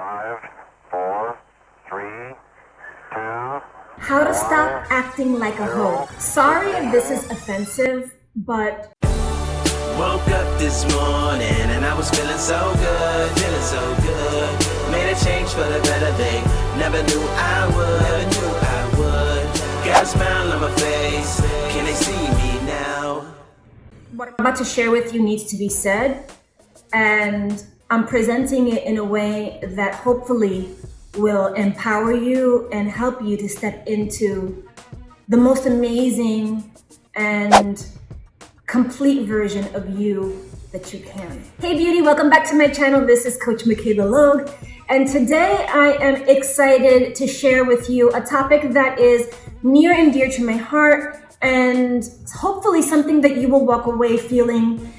5, 4, 3, 2. How to stop acting like a hoe. Sorry if this is offensive, but woke up this morning and I was feeling so good, Made a change for the better, they never knew I would. Got a smile on my face, can they see me now? what I'm about to share with you needs to be said, and I'm presenting it in a way that hopefully will empower you and help you to step into the most amazing and complete version of you that you can. Hey beauty, welcome back to my channel. This is Coach Michaela Logue, and today I am excited to share with you a topic that is near and dear to my heart, and hopefully something that you will walk away feeling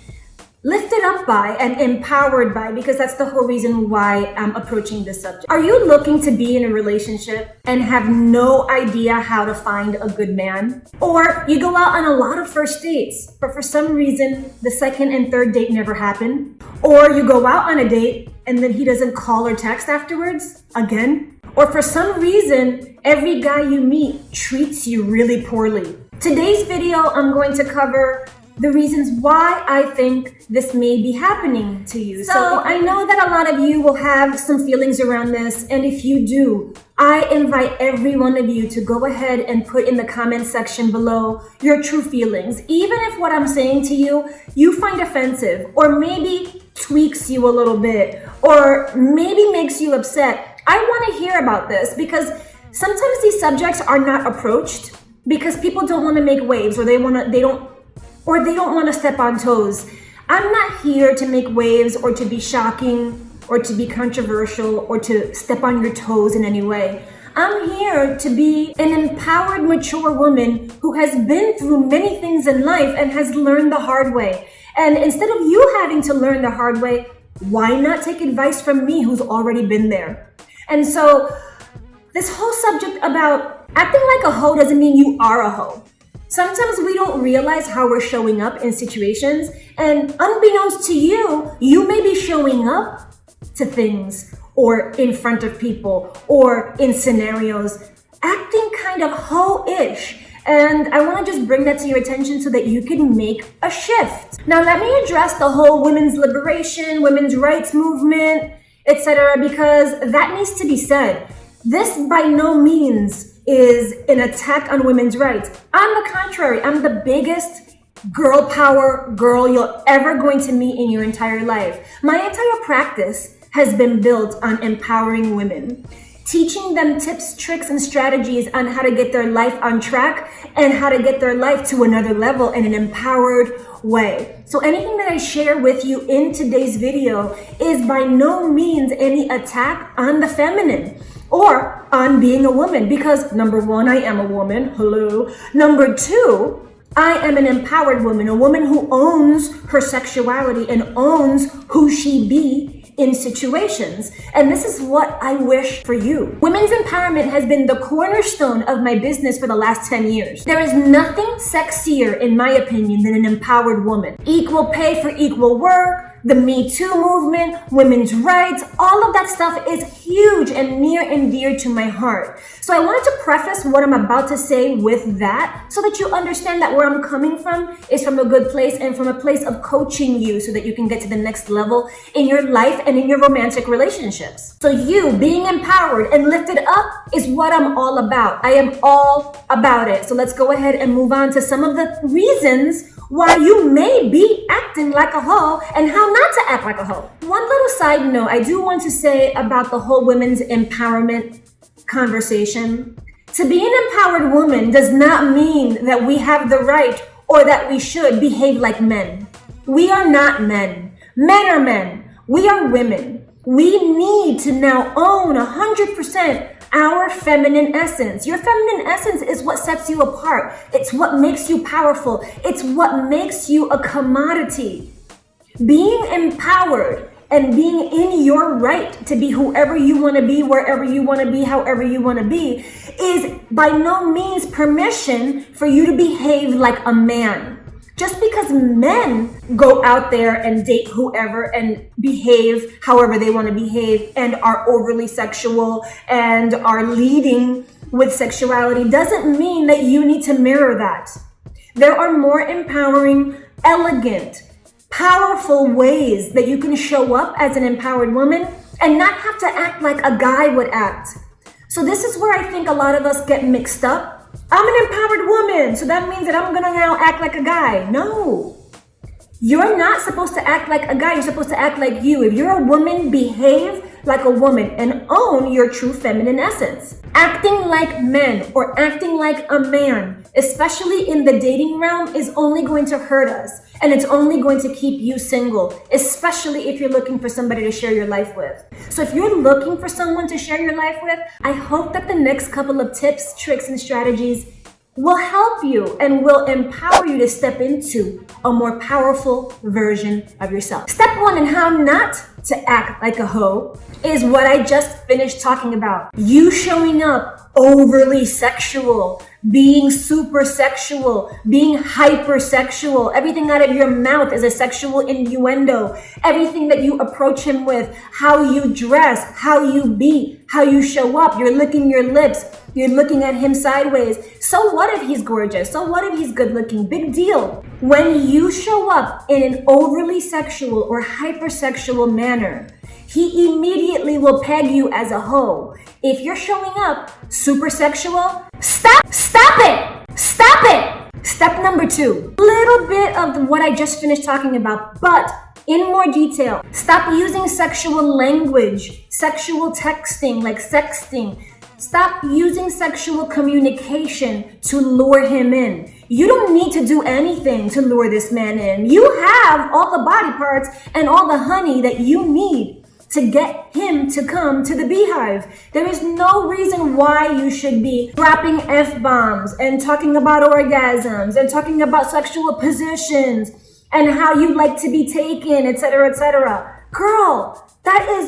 lifted up by and empowered by, because that's the whole reason why I'm approaching this subject. Are you looking to be in a relationship and have no idea how to find a good man? Or you go out on a lot of first dates, but for some reason, the second and third date never happen? Or you go out on a date and then he doesn't call or text afterwards again? Or for some reason, every guy you meet treats you really poorly. Today's video, I'm going to cover the reasons why I think this may be happening to you. So I know that a lot of you will have some feelings around this, and if you do, I invite every one of you to go ahead and put in the comment section below your true feelings. Even if what I'm saying to you, you find offensive, or maybe tweaks you a little bit, or maybe makes you upset, I want to hear about this, because sometimes these subjects are not approached because people don't want to make waves, or they don't want to step on toes. I'm not here to make waves or to be shocking or to be controversial or to step on your toes in any way. I'm here to be an empowered, mature woman who has been through many things in life and has learned the hard way. And instead of you having to learn the hard way, why not take advice from me who's already been there? And so this whole subject about acting like a hoe doesn't mean you are a hoe. Sometimes we don't realize how we're showing up in situations, and unbeknownst to you, you may be showing up to things or in front of people or in scenarios acting kind of hoe-ish. And I want to just bring that to your attention so that you can make a shift. Now, let me address the whole women's liberation, women's rights movement, etc., because that needs to be said. This by no means is an attack on women's rights. On the contrary, I'm the biggest girl power girl you're ever going to meet in your entire life. My entire practice has been built on empowering women, teaching them tips, tricks, and strategies on how to get their life on track and how to get their life to another level in an empowered way. So anything that I share with you in today's video is by no means any attack on the feminine or on being a woman, because number one, I am a woman, hello. Number two, I am an empowered woman, a woman who owns her sexuality and owns who she be in situations. And this is what I wish for you. Women's empowerment has been the cornerstone of my business for the last 10 years. There is nothing sexier, in my opinion, than an empowered woman. Equal pay for equal work, the Me Too movement, women's rights, all of that stuff is huge and near and dear to my heart. So I wanted to preface what I'm about to say with that so that you understand that where I'm coming from is from a good place and from a place of coaching you so that you can get to the next level in your life and in your romantic relationships. So you being empowered and lifted up is what I'm all about. I am all about it. So let's go ahead and move on to some of the reasons why you may be acting like a hoe and how not to act like a hoe. One little side note I do want to say about the whole women's empowerment conversation. To be an empowered woman does not mean that we have the right or that we should behave like men. We are not men. Men are men. We are women. We need to now own 100% our feminine essence. Your feminine essence is what sets you apart. It's what makes you powerful. It's what makes you a commodity. Being empowered and being in your right to be whoever you want to be, wherever you want to be, however you want to be, is by no means permission for you to behave like a man. Just because men go out there and date whoever and behave however they want to behave and are overly sexual and are leading with sexuality doesn't mean that you need to mirror that. There are more empowering, elegant, powerful ways that you can show up as an empowered woman and not have to act like a guy would act. So this is where I think a lot of us get mixed up. I'm an empowered woman, so that means that I'm gonna now act like a guy. No. You're not supposed to act like a guy, you're supposed to act like you. If you're a woman, behave like a woman and own your true feminine essence. Acting like men or acting like a man, especially in the dating realm, is only going to hurt us. And it's only going to keep you single, especially if you're looking for somebody to share your life with. So if you're looking for someone to share your life with, I hope that the next couple of tips, tricks, and strategies will help you and will empower you to step into a more powerful version of yourself. Step 1 in how not to act like a hoe is what I just finished talking about. You showing up overly sexual, being super sexual, being hypersexual. Everything out of your mouth is a sexual innuendo. Everything that you approach him with, how you dress, how you be, how you show up. You're licking your lips. You're looking at him sideways. So what if he's gorgeous? So what if he's good looking? Big deal. When you show up in an overly sexual or hypersexual manner, he immediately will peg you as a hoe. If you're showing up super sexual, stop it. Step number 2, little bit of what I just finished talking about, but in more detail. Stop using sexual language, sexual texting like sexting. Stop using sexual communication to lure him in. You don't need to do anything to lure this man in. You have all the body parts and all the honey that you need to get him to come to the beehive. There is no reason why you should be dropping F-bombs and talking about orgasms and talking about sexual positions and how you like to be taken, etc., etc. Girl,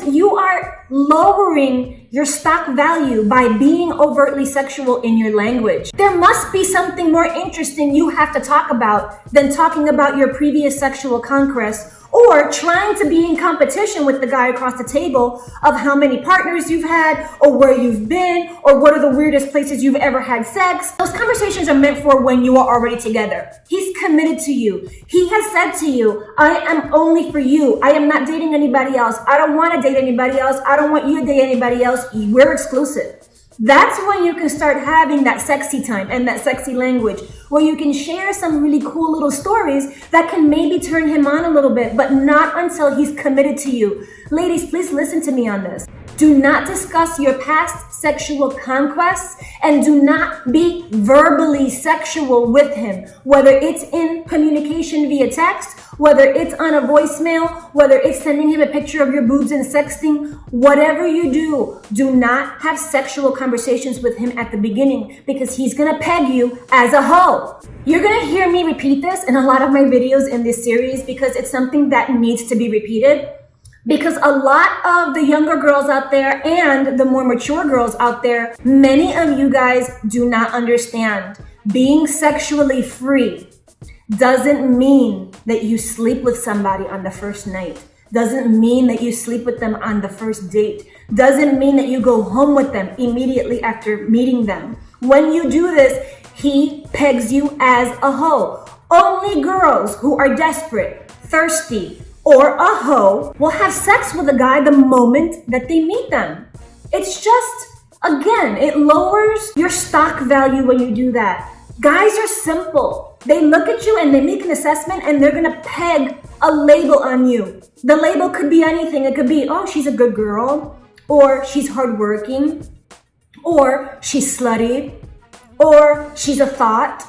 you are lowering your stock value by being overtly sexual in your language. There must be something more interesting you have to talk about than talking about your previous sexual conquests or trying to be in competition with the guy across the table of how many partners you've had or where you've been or what are the weirdest places you've ever had sex. Those conversations are meant for when you are already together. He's committed to you. He has said to you, I am only for you. I am not dating anybody else. I don't want to date anybody else. I don't want you to date anybody else. We're exclusive. That's when you can start having that sexy time and that sexy language where you can share some really cool little stories that can maybe turn him on a little bit, but not until he's committed to you. Ladies, please listen to me on this. Do not discuss your past sexual conquests and do not be verbally sexual with him, whether it's in communication via text, whether it's on a voicemail, whether it's sending him a picture of your boobs and sexting. Whatever you do not have sexual conversations with him at the beginning because he's gonna peg you as a hoe. You're gonna hear me repeat this in a lot of my videos in this series because it's something that needs to be repeated. Because a lot of the younger girls out there and the more mature girls out there, many of you guys do not understand. Being sexually free doesn't mean that you sleep with somebody on the first night. Doesn't mean that you sleep with them on the first date. Doesn't mean that you go home with them immediately after meeting them. When you do this, he pegs you as a hoe. Only girls who are desperate, thirsty, or a hoe will have sex with a guy the moment that they meet them. It's just, again, it lowers your stock value when you do that. Guys are simple. They look at you and they make an assessment and they're gonna peg a label on you. The label could be anything. It could be, oh, she's a good girl, or she's hardworking, or she's slutty, or she's a thought,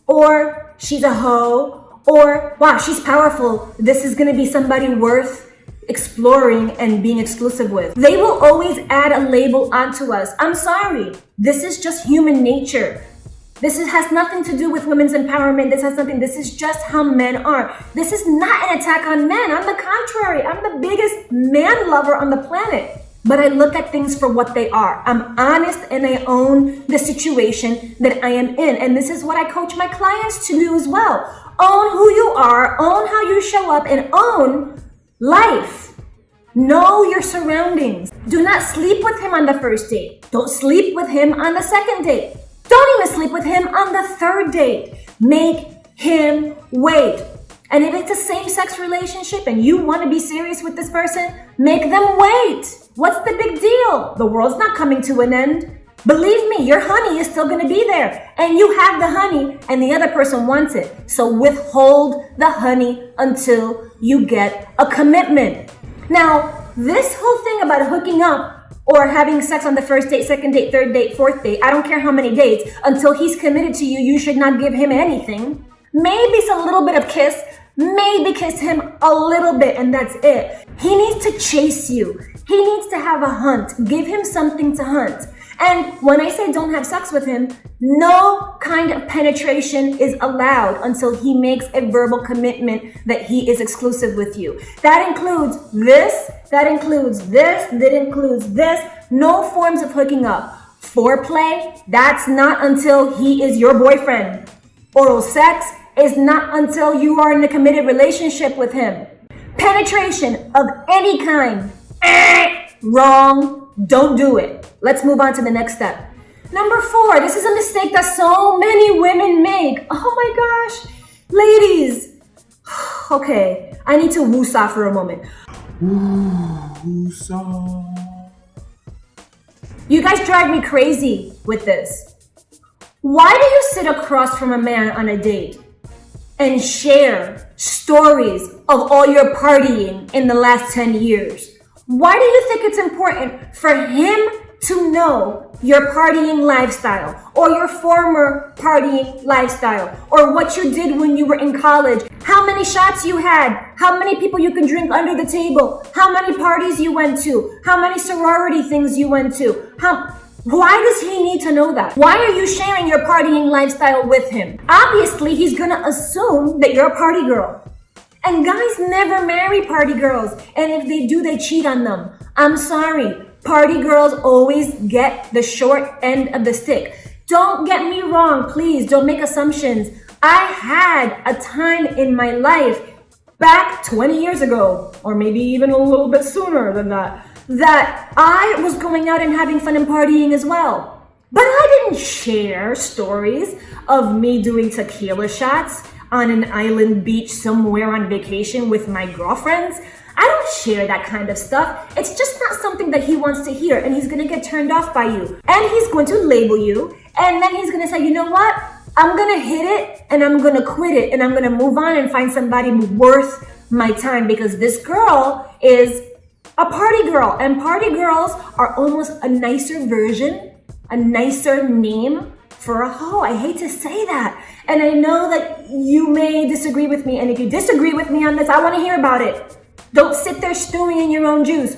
or she's a hoe, or, wow, she's powerful. This is gonna be somebody worth exploring and being exclusive with. They will always add a label onto us. I'm sorry. This is just human nature. Has nothing to do with women's empowerment. This is just how men are. This is not an attack on men. On the contrary, I'm the biggest man lover on the planet. But I look at things for what they are. I'm honest and I own the situation that I am in. And this is what I coach my clients to do as well. Own who you are, own how you show up, and own life. Know your surroundings. Do not sleep with him on the first date. Don't sleep with him on the second date. Don't even sleep with him on the third date. Make him wait. And if it's a same-sex relationship and you want to be serious with this person, make them wait. What's the big deal? The world's not coming to an end. Believe me, your honey is still going to be there. And you have the honey and the other person wants it. So withhold the honey until you get a commitment. Now, this whole thing about hooking up or having sex on the first date, second date, third date, fourth date, I don't care how many dates, until he's committed to you, you should not give him anything. Maybe it's a little bit of kiss, maybe kiss him a little bit, and that's it. He needs to chase you. He needs to have a hunt. Give him something to hunt. And when I say don't have sex with him, no kind of penetration is allowed until he makes a verbal commitment that he is exclusive with you. That includes this, that includes this, that includes this. No forms of hooking up. Foreplay, that's not until he is your boyfriend. Oral sex is not until you are in a committed relationship with him. Penetration of any kind, wrong, don't do it. Let's move on to the next step. Number 4, this is a mistake that so many women make. Oh my gosh, ladies. Okay, I need to woosah for a moment. Woosah. You guys drive me crazy with this. Why do you sit across from a man on a date and share stories of all your partying in the last 10 years? Why do you think it's important for him to know your partying lifestyle or your former partying lifestyle or what you did when you were in college, how many shots you had, how many people you can drink under the table, how many parties you went to, how many sorority things you went to? Why does he need to know that? Why are you sharing your partying lifestyle with him? Obviously, he's gonna assume that you're a party girl. And guys never marry party girls. And if they do, they cheat on them. I'm sorry. Party girls always get the short end of the stick. Don't get me wrong, please. Don't make assumptions. I had a time in my life back 20 years ago, or maybe even a little bit sooner than that I was going out and having fun and partying as well. But I didn't share stories of me doing tequila shots on an island beach somewhere on vacation with my girlfriends. I don't share that kind of stuff. It's just not something that he wants to hear, and he's gonna get turned off by you. And he's going to label you, and then he's gonna say, you know what? I'm gonna hit it, and I'm gonna quit it, and I'm gonna move on and find somebody worth my time, because this girl is a party girl, and party girls are almost a nicer version, a nicer name for a hoe. I hate to say that. And I know that you may disagree with me, and if you disagree with me on this, I wanna hear about it. Don't sit there stewing in your own juice.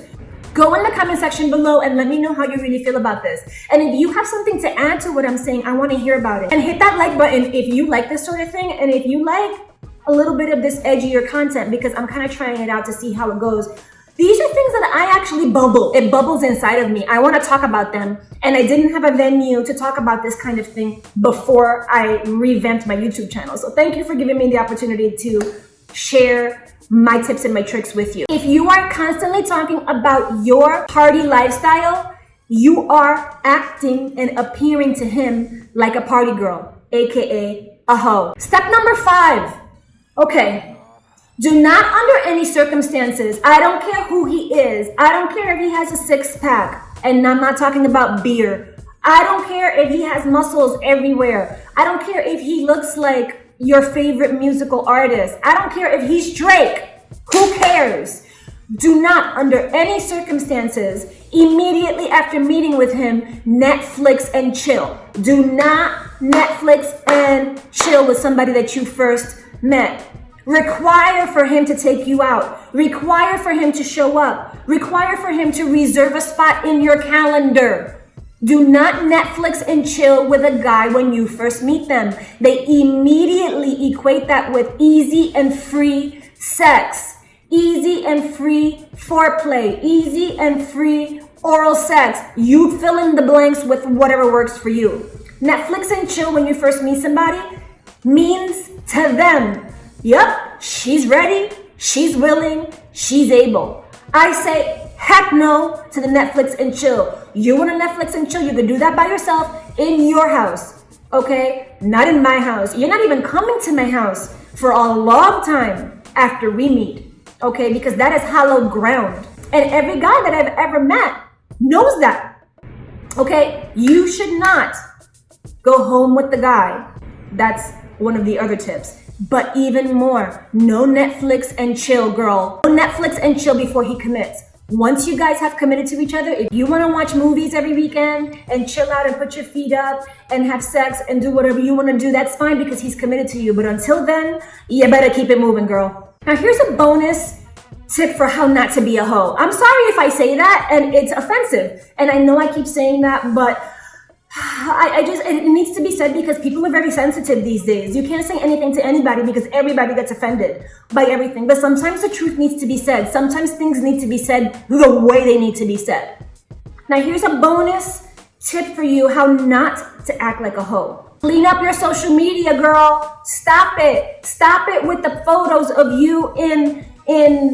Go in the comment section below and let me know how you really feel about this. And if you have something to add to what I'm saying, I want to hear about it. And hit that like button if you like this sort of thing, and if you like a little bit of this edgier content, because I'm kind of trying it out to see how it goes. These are things that I actually bubble. It bubbles inside of me. I want to talk about them. And I didn't have a venue to talk about this kind of thing before I revamped my YouTube channel. So thank you for giving me the opportunity to share my tips and my tricks with you. If you are constantly talking about your party lifestyle, you are acting and appearing to him like a party girl, aka a hoe. Step number 5. Okay. Do not under any circumstances, I don't care who he is, I don't care if he has a 6-pack, and I'm not talking about beer. I don't care if he has muscles everywhere. I don't care if he looks like your favorite musical artist. I don't care if he's Drake. Who cares? Do not, under any circumstances, immediately after meeting with him, Netflix and chill. Do not Netflix and chill with somebody that you first met. Require for him to take you out. Require for him to show up. Require for him to reserve a spot in your calendar. Do not Netflix and chill with a guy when you first meet them. They immediately equate that with easy and free sex, easy and free foreplay, easy and free oral sex. You fill in the blanks with whatever works for you. Netflix and chill when you first meet somebody means to them Yep, she's ready, she's willing, she's able. I say heck no to the Netflix and chill. You want to Netflix and chill, you can do that by yourself in your house, okay? Not in my house. You're not even coming to my house for a long time after we meet, okay? Because that is hallowed ground. And every guy that I've ever met knows that, okay? You should not go home with the guy. That's one of the other tips. But even more, no Netflix and chill, girl. No Netflix and chill before he commits. Once you guys have committed to each other, if you want to watch movies every weekend and chill out and put your feet up and have sex and do whatever you want to do, that's fine because he's committed to you. But until then, you better keep it moving, girl. Now here's a bonus tip for how not to be a hoe. I'm sorry if I say that and it's offensive. And I know I keep saying that, but it needs to be said because people are very sensitive these days. You can't say anything to anybody because everybody gets offended by everything. But sometimes the truth needs to be said. Sometimes things need to be said the way they need to be said. Now here's a bonus tip for you how not to act like a hoe. Clean up your social media, girl. Stop it. Stop it with the photos of you in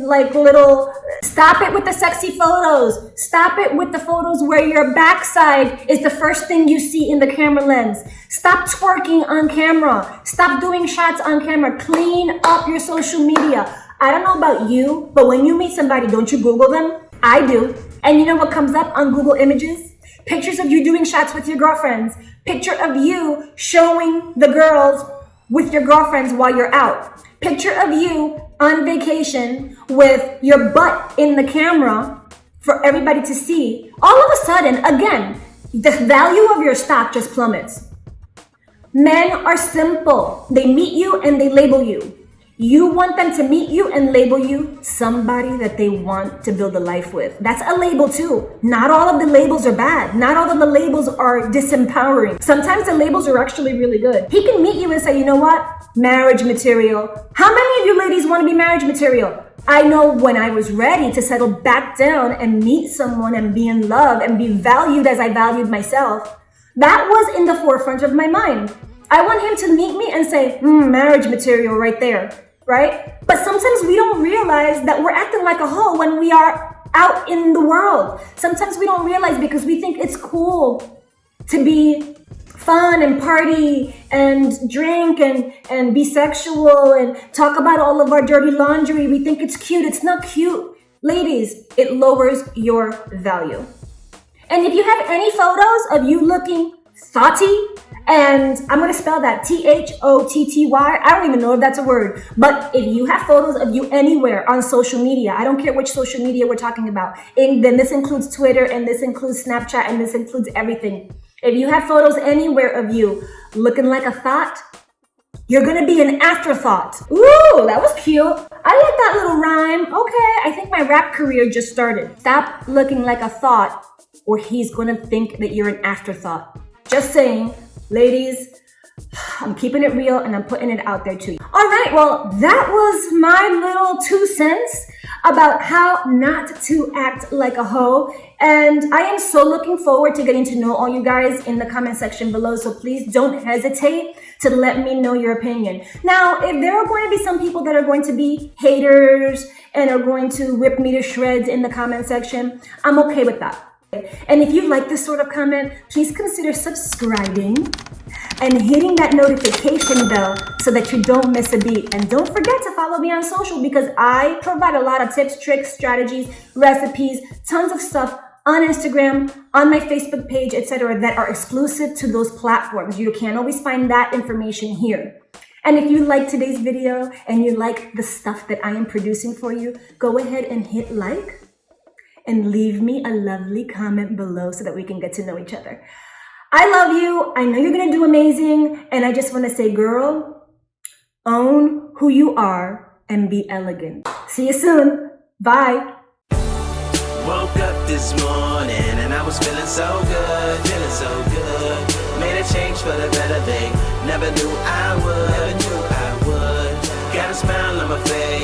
like little, stop it with the sexy photos. Stop it with the photos where your backside is the first thing you see in the camera lens. Stop twerking on camera. Stop doing shots on camera. Clean up your social media. I don't know about you, but when you meet somebody, don't you Google them? I do. And you know what comes up on Google Images? Pictures of you doing shots with your girlfriends. Picture of you showing the girls with your girlfriends while you're out. Picture of you on vacation with your butt in the camera for everybody to see. All of a sudden, again, the value of your stock just plummets. Men are simple. They meet you and they label you. You want them to meet you and label you somebody that they want to build a life with. That's a label too. Not all of the labels are bad. Not all of the labels are disempowering. Sometimes the labels are actually really good. He can meet you and say, you know what? Marriage material. How many of you ladies want to be marriage material? I know when I was ready to settle back down and meet someone and be in love and be valued as I valued myself, that was in the forefront of my mind. I want him to meet me and say, marriage material right there. Right? But sometimes we don't realize that we're acting like a hoe when we are out in the world. Sometimes we don't realize because we think it's cool to be fun and party and drink and be sexual and talk about all of our dirty laundry. We think it's cute. It's not cute. Ladies, it lowers your value. And if you have any photos of you looking thotty, and I'm going to spell that Thotty. I don't even know if that's a word. But if you have photos of you anywhere on social media, I don't care which social media we're talking about. And then this includes Twitter and this includes Snapchat and this includes everything. If you have photos anywhere of you looking like a thought, you're going to be an afterthought. Ooh, that was cute. I like that little rhyme. Okay, I think my rap career just started. Stop looking like a thought or he's going to think that you're an afterthought. Just saying. Ladies, I'm keeping it real and I'm putting it out there to you. All right, well, that was my little 2 cents about how not to act like a hoe. And I am so looking forward to getting to know all you guys in the comment section below. So please don't hesitate to let me know your opinion. Now, if there are going to be some people that are going to be haters and are going to rip me to shreds in the comment section, I'm okay with that. And if you like this sort of comment, please consider subscribing and hitting that notification bell so that you don't miss a beat. And don't forget to follow me on social because I provide a lot of tips, tricks, strategies, recipes, tons of stuff on Instagram, on my Facebook page, etc. that are exclusive to those platforms. You can't always find that information here. And if you like today's video and you like the stuff that I am producing for you, go ahead and hit like and leave me a lovely comment below so that we can get to know each other. I love you. I know you're going to do amazing. And I just want to say, girl, own who you are and be elegant. See you soon. Bye. Woke up this morning and I was feeling so good, feeling so good. Made a change for the better thing. Never knew I would, Got a smile on my face.